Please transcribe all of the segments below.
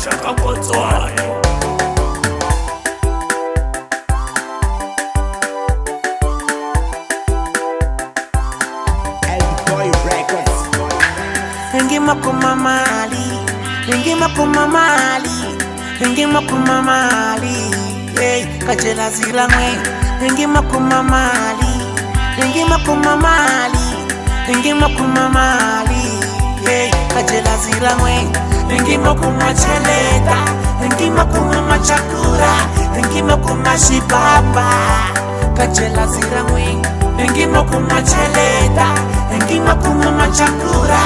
shaka kotswayo. Ngima kumamali, ngima kumamali, ngima kumamali, hey, kachela zilangwe. Ngima kumamali, ngima kumamali, ngima kumamali, hey, kachela zilangwe. Ngima kumacheleta, ngima kumamachakura, ngima kumashibaba, kachela zilangwe. Ngima kumacheleta, ngima kumamachakura,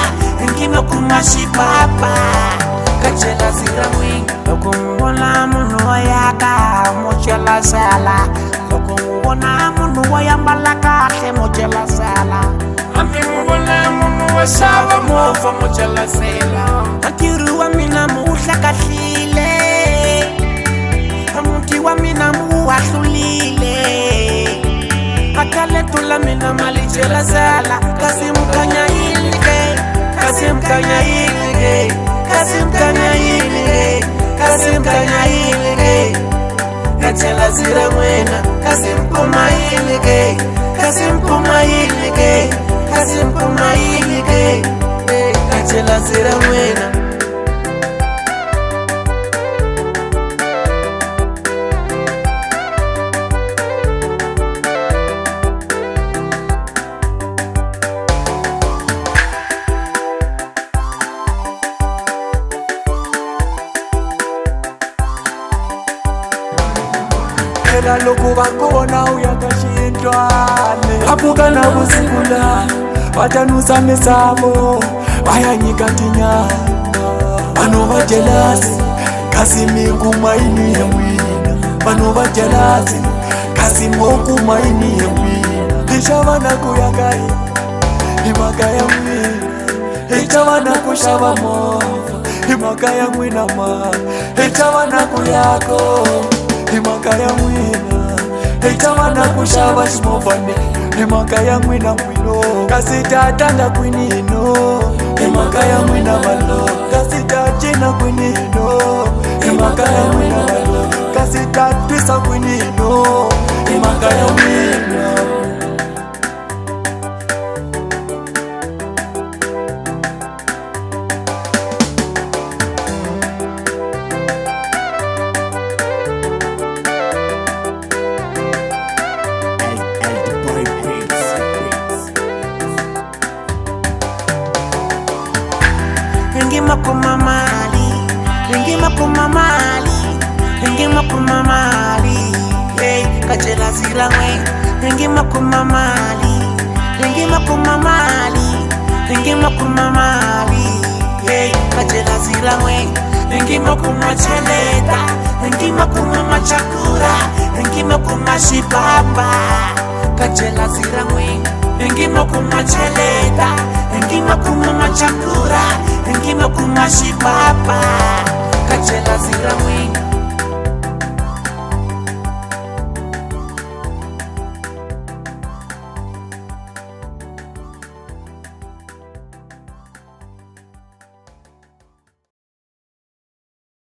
ngima kumashibaba, kachela zilangwe. Lokumubona munu wayaka mochela sala, lokumubona munu wayambala kahle mochela sala, amimubona munu wasaba mofa mochela sala. Akiru wa mina muhla kahlile, amuti wa mina muwahlulile, akaletula mina malichela sala. Kasimkanya ilike, kasimkanya ilike, kasimkanya ilike, kasimkanya ilike, kachela zilangwena. Kasimpuma ilike, kasimpuma ilike, kasimpuma ilike, kachela zilangwena. Ela loku bakona uyakashindwane, apuka na kusikula watanusa mesamo bayanyika tinyanga. Bano bajelasi kasi mingu maini ya wina, bano bajelasi kasi moku maini ya wina. Ishabana kuyakai imaka ya wina, ishabana kushaba mofa imaka ya wina ma, ishabana kuyako imaka ya mwina, itawana kushaba shimofane imaka ya mwina mwino. Kasitatanda kwinino imaka ya mwina malo, kasitachina kwinino imaka ya mwina malo, kasitatwisa kwinino imaka ya mwina. Ngima kumamali, ngima kumamali, ngima kumamali, hey, kachela zilangwe. Ngima kumamali, ngima kumamali, ngima kumamali, hey, kachela zilangwe. Ngima kumacheleta, ngima kumamachakura, ngima kumashibaba, kachela zilangwe. Ngima kumacheleta, ngima kumamachakura, ngima kumashibaba, kachela zilangwe.